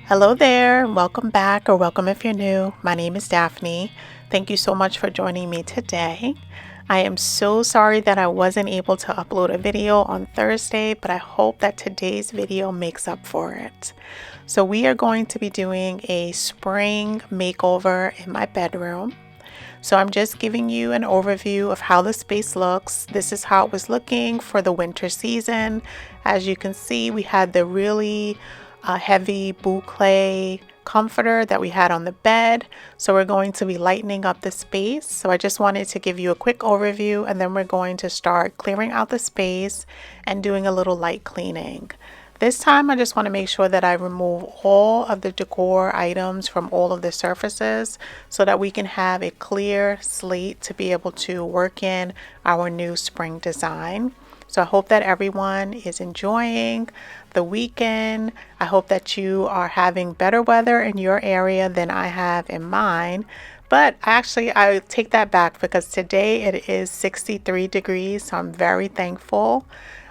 Hello there, welcome back or welcome if you're new. My name is Daphne. Thank you so much for joining me today. I am so sorry that I wasn't able to upload a video on Thursday, but I hope that today's video makes up for it. So we are going to be doing a spring makeover in my bedroom. So I'm just giving you an overview of how the space looks. This is how it was looking for the winter season. As you can see, we had the really heavy boucle comforter that we had on the bed. So we're going to be lightening up the space. So I just wanted to give you a quick overview, and then we're going to start clearing out the space and doing a little light cleaning. This time I just want to make sure that I remove all of the decor items from all of the surfaces so that we can have a clear slate to be able to work in our new spring design. So I hope that everyone is enjoying the weekend. I hope that you are having better weather in your area than I have in mine. But actually, I take that back because today it is 63 degrees, so I'm very thankful.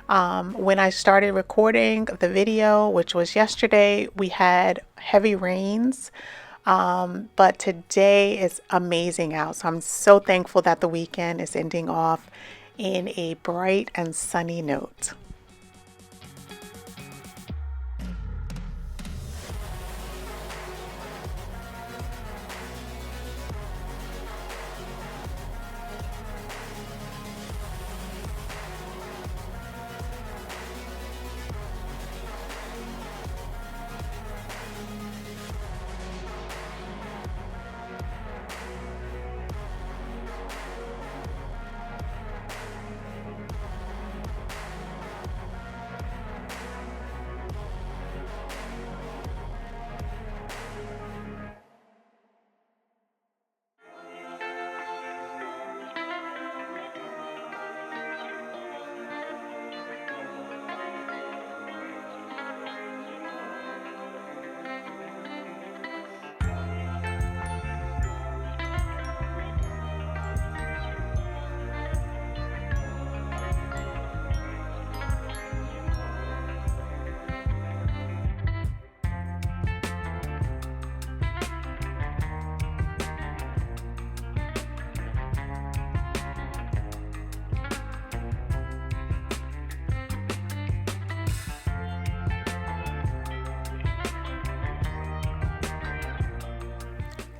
When I started recording the video, which was yesterday, we had heavy rains. But today is amazing out. So I'm so thankful that the weekend is ending off in a bright and sunny note.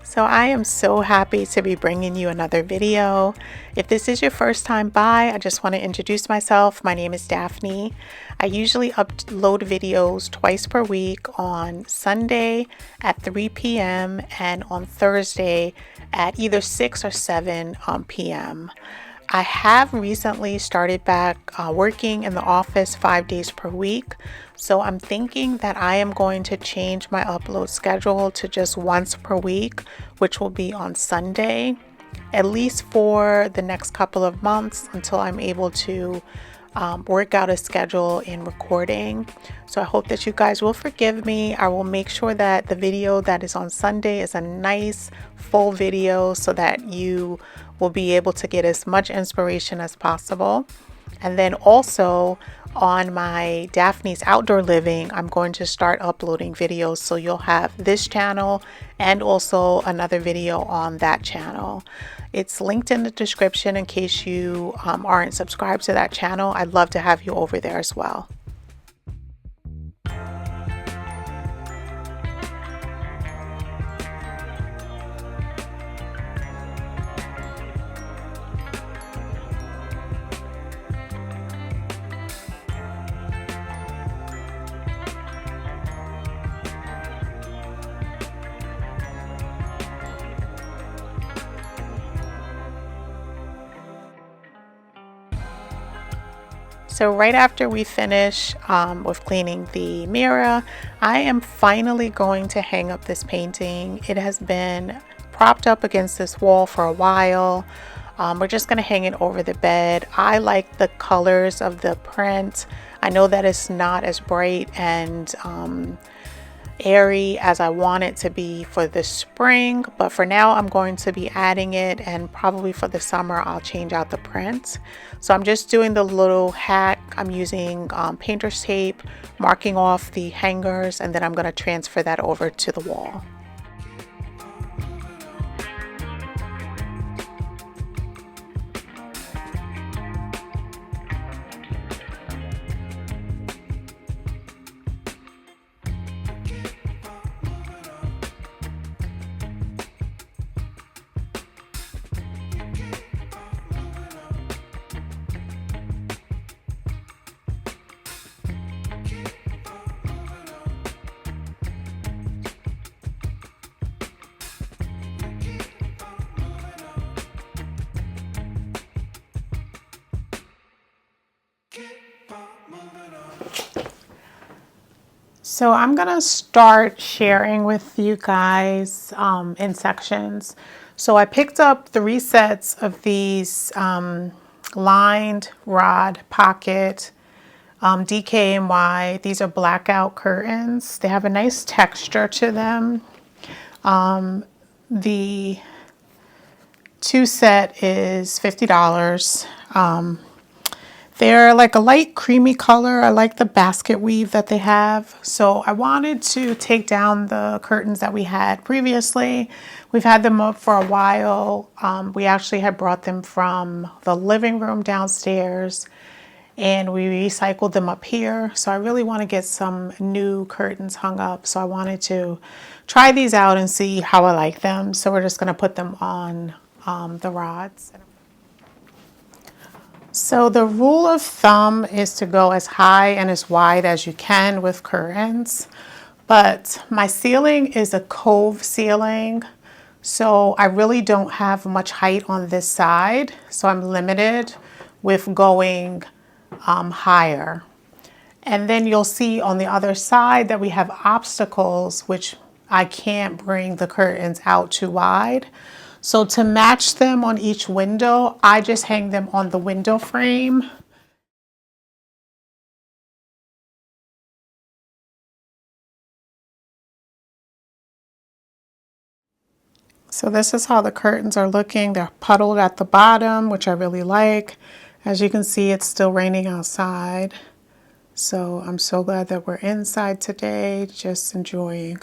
So I am so happy to be bringing you another video. If this is your first time by, I just want to introduce myself. My name is Daphne. I usually upload videos twice per week, on Sunday at 3 p.m. and on Thursday at either 6 or 7 p.m. I have recently started back working in the office 5 days per week. So I'm thinking that I am going to change my upload schedule to just once per week, which will be on Sunday, at least for the next couple of months until I'm able to work out a schedule in recording. So I hope that you guys will forgive me. I will make sure that the video that is on Sunday is a nice full video so that you will be able to get as much inspiration as possible. And then also on my Daphne's Outdoor Living, I'm going to start uploading videos. So you'll have this channel and also another video on that channel. It's linked in the description in case you aren't subscribed to that channel. I'd love to have you over there as well. So right after we finish with cleaning the mirror, I am finally going to hang up this painting. It has been propped up against this wall for a while. We're just going to hang it over the bed. I like the colors of the print. I know that it's not as bright and airy as I want it to be for the spring, but for now I'm going to be adding it, and probably for the summer I'll change out the print. So I'm just doing the little hack. I'm using painter's tape, marking off the hangers, and then I'm going to transfer that over to the wall. So I'm gonna start sharing with you guys in sections. So I picked up 3 sets of these lined rod pocket DKNY. These are blackout curtains. They have a nice texture to them. The 2 set is $50. They're like a light creamy color. I like the basket weave that they have. So I wanted to take down the curtains that we had previously. We've had them up for a while. We actually had brought them from the living room downstairs, and we recycled them up here. So I really want to get some new curtains hung up. So I wanted to try these out and see how I like them. So we're just going to put them on the rods. So the rule of thumb is to go as high and as wide as you can with curtains, but my ceiling is a cove ceiling, so I really don't have much height on this side, so I'm limited with going higher. And then you'll see on the other side that we have obstacles, which I can't bring the curtains out too wide. So to match them on each window, I just hang them on the window frame. So this is how the curtains are looking. They're puddled at the bottom, which I really like. As you can see, it's still raining outside. So I'm so glad that we're inside today, just enjoying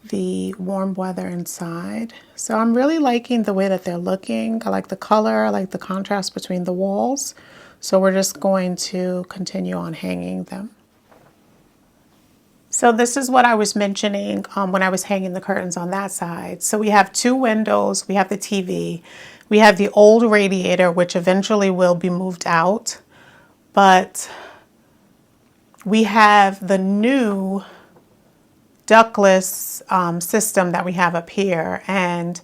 the warm weather inside. So I'm really liking the way that they're looking. I like the color, I like the contrast between the walls. So we're just going to continue on hanging them. So this is what I was mentioning when I was hanging the curtains on that side. So we have 2 windows, we have the TV, we have the old radiator, which eventually will be moved out, but we have the new ductless system that we have up here, and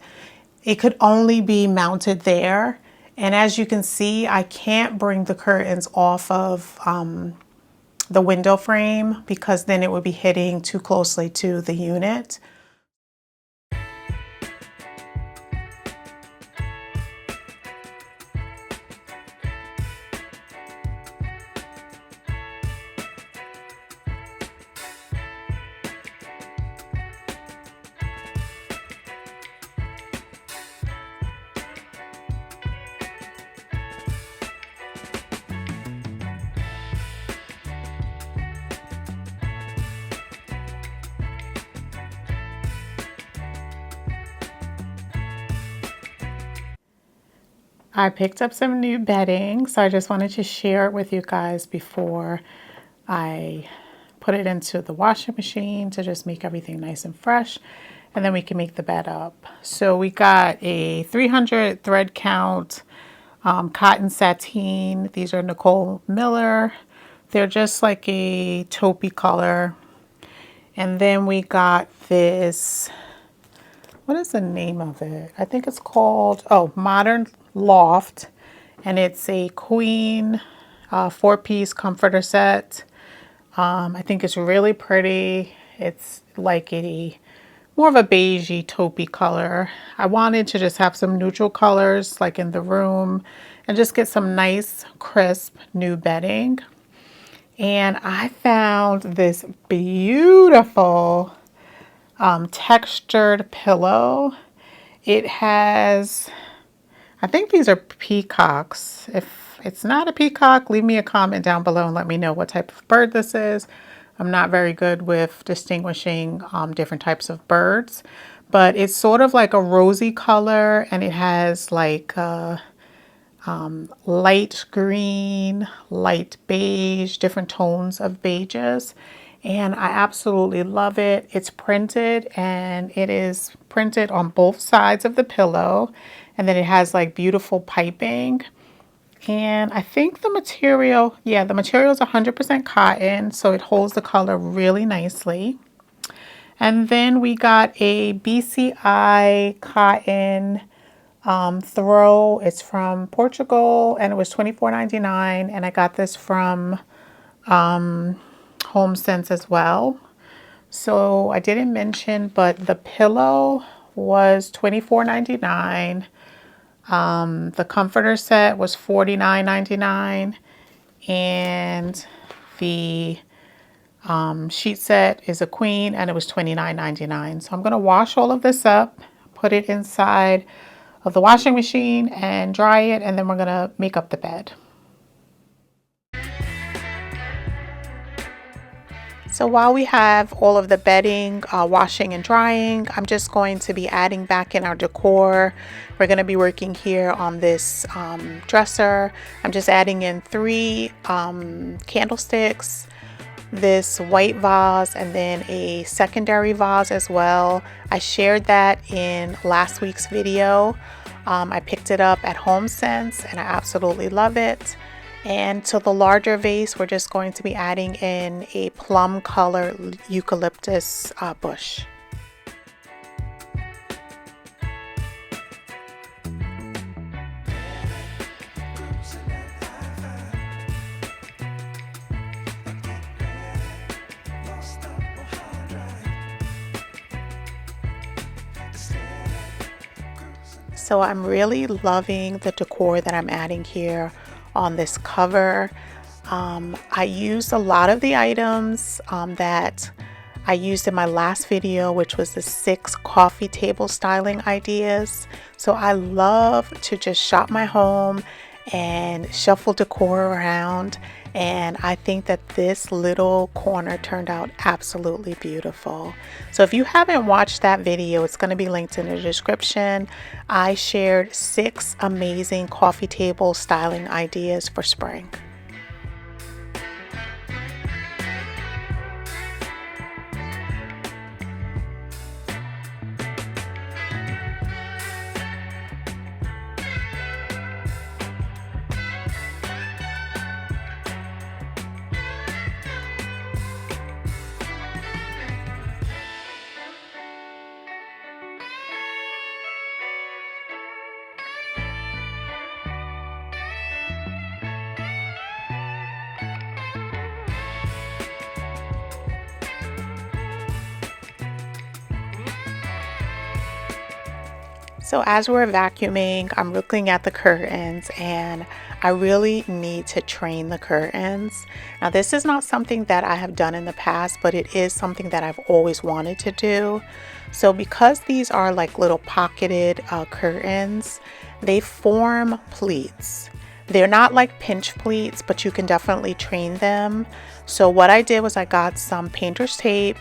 it could only be mounted there. And as you can see, I can't bring the curtains off of the window frame because then it would be hitting too closely to the unit. I picked up some new bedding, so I just wanted to share it with you guys before I put it into the washing machine to just make everything nice and fresh, and then we can make the bed up. So we got a 300 thread count cotton sateen. These are Nicole Miller. They're just like a taupey color. And then we got this, what is the name of it? I think it's called, Modern Loft, and it's a queen 4-piece comforter set. I think it's really pretty. It's like a more of a beigey taupey color. I wanted to just have some neutral colors like in the room and just get some nice crisp new bedding. and I found this beautiful textured pillow. It has, I think these are peacocks. If it's not a peacock, leave me a comment down below and let me know what type of bird this is. I'm not very good with distinguishing different types of birds, but it's sort of like a rosy color, and it has like light green, light beige, different tones of beiges. And I absolutely love it. It's printed, and it is printed on both sides of the pillow. And then it has like beautiful piping. And I think the material, yeah, the material is 100% cotton, so it holds the color really nicely. And then we got a BCI cotton throw. It's from Portugal, and it was $24.99, and I got this from HomeSense as well. So I didn't mention, but the pillow was $24.99. The comforter set was $49.99, and the sheet set is a queen, and it was $29.99. So I'm going to wash all of this up, put it inside of the washing machine and dry it, and then we're going to make up the bed. So while we have all of the bedding, washing and drying, I'm just going to be adding back in our decor. We're going to be working here on this dresser. I'm just adding in 3 candlesticks, this white vase, and then a secondary vase as well. I shared that in last week's video. I picked it up at HomeSense, and I absolutely love it. And to the larger vase, we're just going to be adding in a plum color eucalyptus bush. So I'm really loving the decor that I'm adding here on this cover. I used a lot of the items that I used in my last video, which was the 6 coffee table styling ideas. So I love to just shop my home and shuffle decor around, and I think that this little corner turned out absolutely beautiful. So if you haven't watched that video, it's going to be linked in the description. I shared 6 amazing coffee table styling ideas for spring. So as we're vacuuming, I'm looking at the curtains, and I really need to train the curtains. Now, this is not something that I have done in the past, but it is something that I've always wanted to do. So because these are like little pocketed curtains, they form pleats. They're not like pinch pleats, but you can definitely train them. So what I did was I got some painter's tape.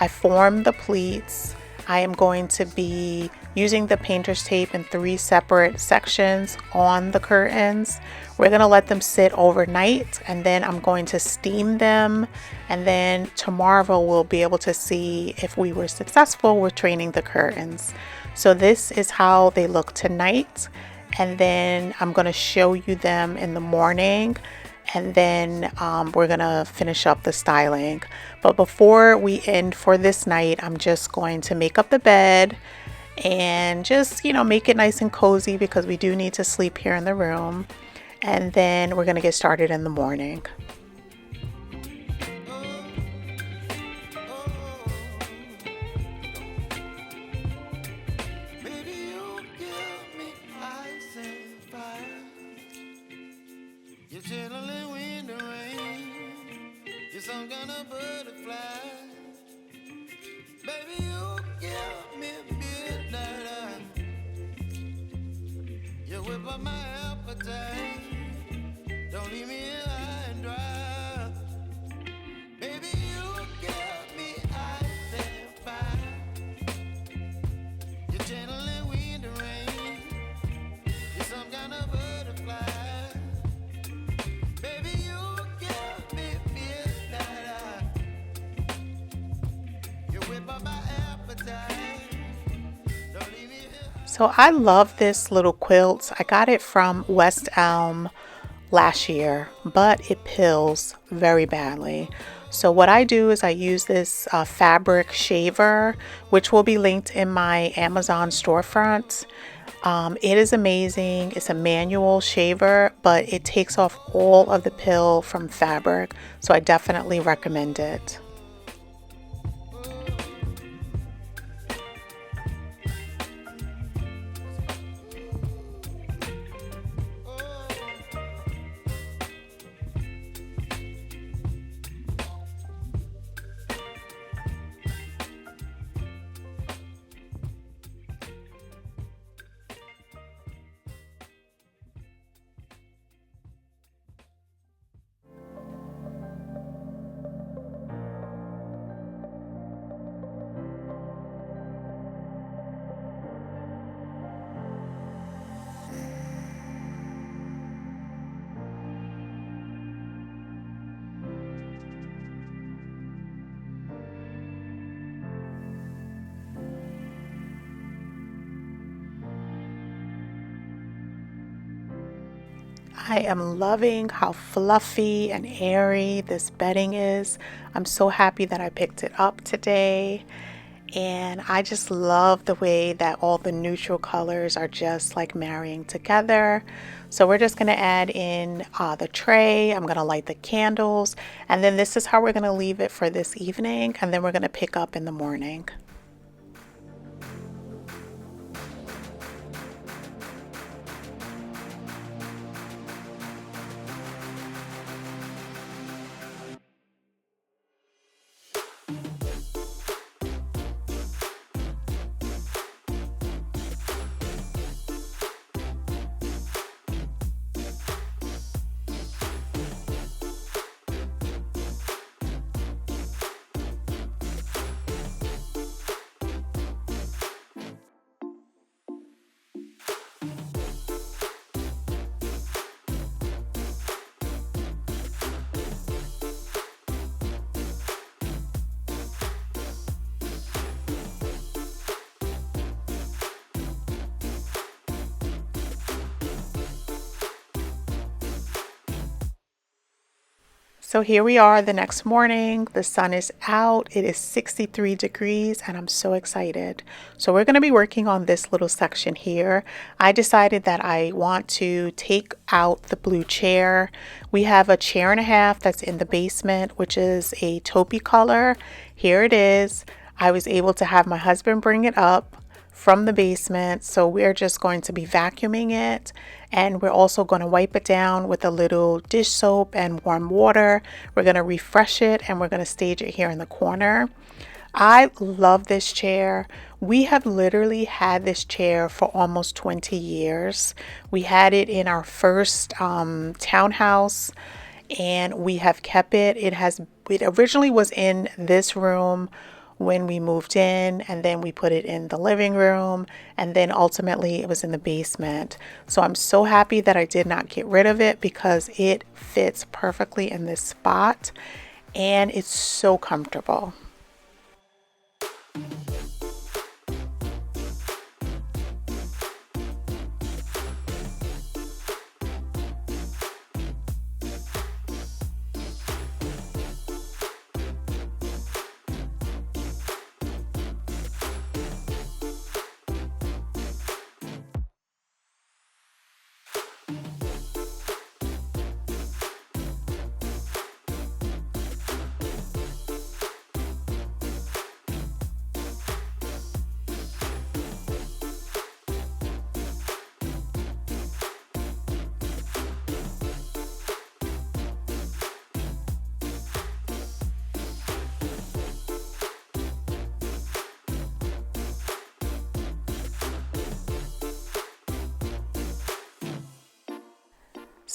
I formed the pleats. I am going to be using the painter's tape in 3 separate sections on the curtains. We're going to let them sit overnight, and then I'm going to steam them, and then tomorrow we'll be able to see if we were successful with training the curtains. So this is how they look tonight, and then I'm going to show you them in the morning, and then we're gonna finish up the styling. But before we end for this night, I'm just going to make up the bed and just, make it nice and cozy, because we do need to sleep here in the room. And then we're gonna get started in the morning. Don't leave me here high and dry. Baby, you give me ice and fire. You're channeling wind and rain. You're some kind of butterfly. Baby, you give me midnight. You whip up my appetite. Don't leave me here. So I love this little quilt. I got it from West Elm last year, but it pills very badly. So what I do is I use this fabric shaver, which will be linked in my Amazon storefront. It is amazing. It's a manual shaver, but it takes off all of the pill from fabric. So I definitely recommend it. I am loving how fluffy and airy this bedding is. I'm so happy that I picked it up today. And I just love the way that all the neutral colors are just like marrying together. So we're just going to add in the tray. I'm going to light the candles. And then this is how we're going to leave it for this evening. And then we're going to pick up in the morning. So here we are the next morning. The sun is out. It is 63 degrees and I'm so excited. So we're going to be working on this little section here. I decided that I want to take out the blue chair. We have a chair and a half that's in the basement, which is a taupey color. Here it is. I was able to have my husband bring it up from the basement. So we're just going to be vacuuming it, and we're also going to wipe it down with a little dish soap and warm water. We're going to refresh it and we're going to stage it here in the corner. I love this chair. We have literally had this chair for almost 20 years. We had it in our first townhouse and we have kept it. It originally was in this room when we moved in, and then we put it in the living room, and then ultimately it was in the basement. So I'm so happy that I did not get rid of it because it fits perfectly in this spot and it's so comfortable.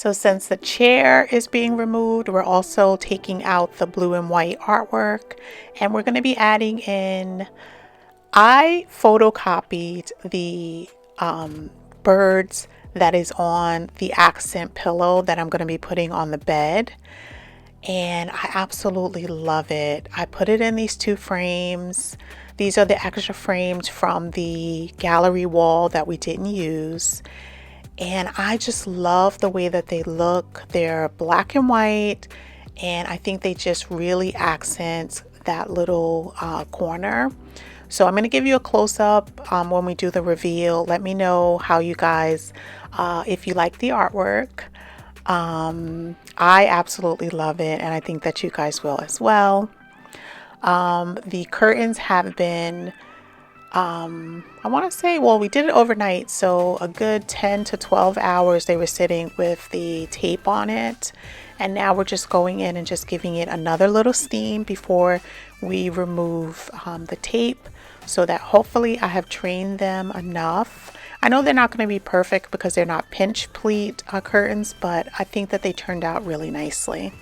So since the chair is being removed, we're also taking out the blue and white artwork, and we're going to be adding in, I photocopied the birds that is on the accent pillow that I'm going to be putting on the bed, and I absolutely love it. I put it in these 2 frames. These are the extra frames from the gallery wall that we didn't use. And I just love the way that they look. They're black and white, and I think they just really accent that little corner. So I'm going to give you a close-up when we do the reveal. Let me know how you guys, if you like the artwork. I absolutely love it, and I think that you guys will as well. The curtains have been, I want to say, well, we did it overnight, so a good 10 to 12 hours they were sitting with the tape on it. And now we're just going in and just giving it another little steam before we remove the tape, so that hopefully I have trained them enough. I know they're not going to be perfect because they're not pinch pleat curtains, but I think that they turned out really nicely.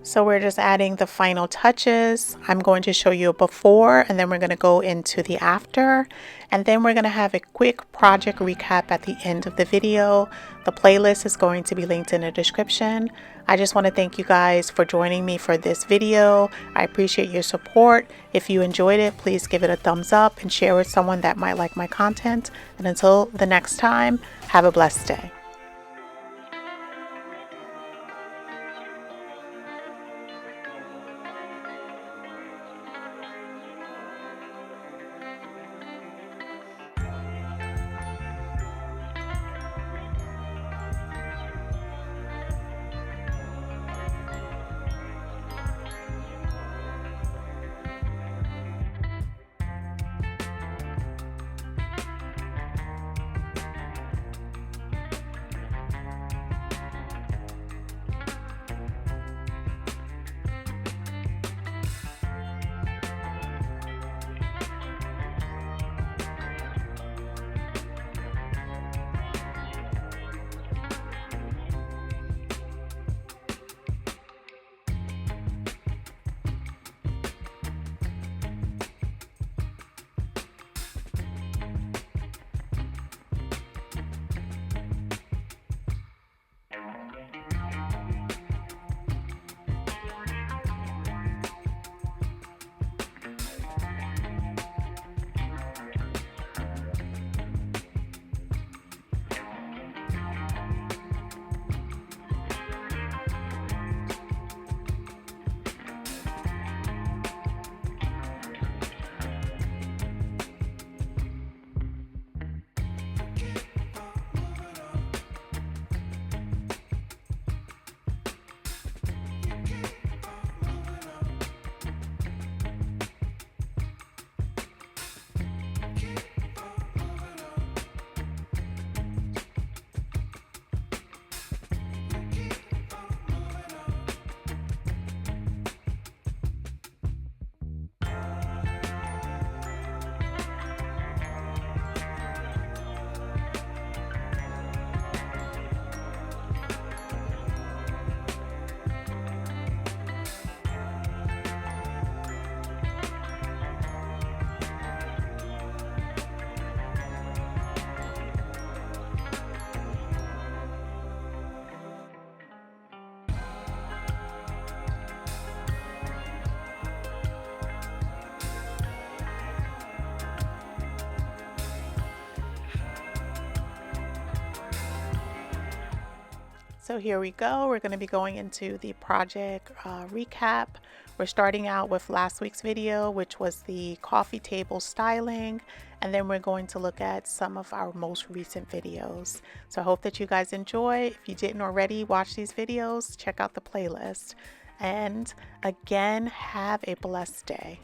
So we're just adding the final touches. I'm going to show you a before, and then we're going to go into the after, and then we're going to have a quick project recap at the end of the video. The playlist is going to be linked in the description. I just want to thank you guys for joining me for this video. I appreciate your support. If you enjoyed it, please give it a thumbs up and share with someone that might like my content. And until the next time, have a blessed day. So here we go. We're going to be going into the project recap. We're starting out with last week's video, which was the coffee table styling, and then we're going to look at some of our most recent videos. So I hope that you guys enjoy. If you didn't already watch these videos, check out the playlist. And again, have a blessed day.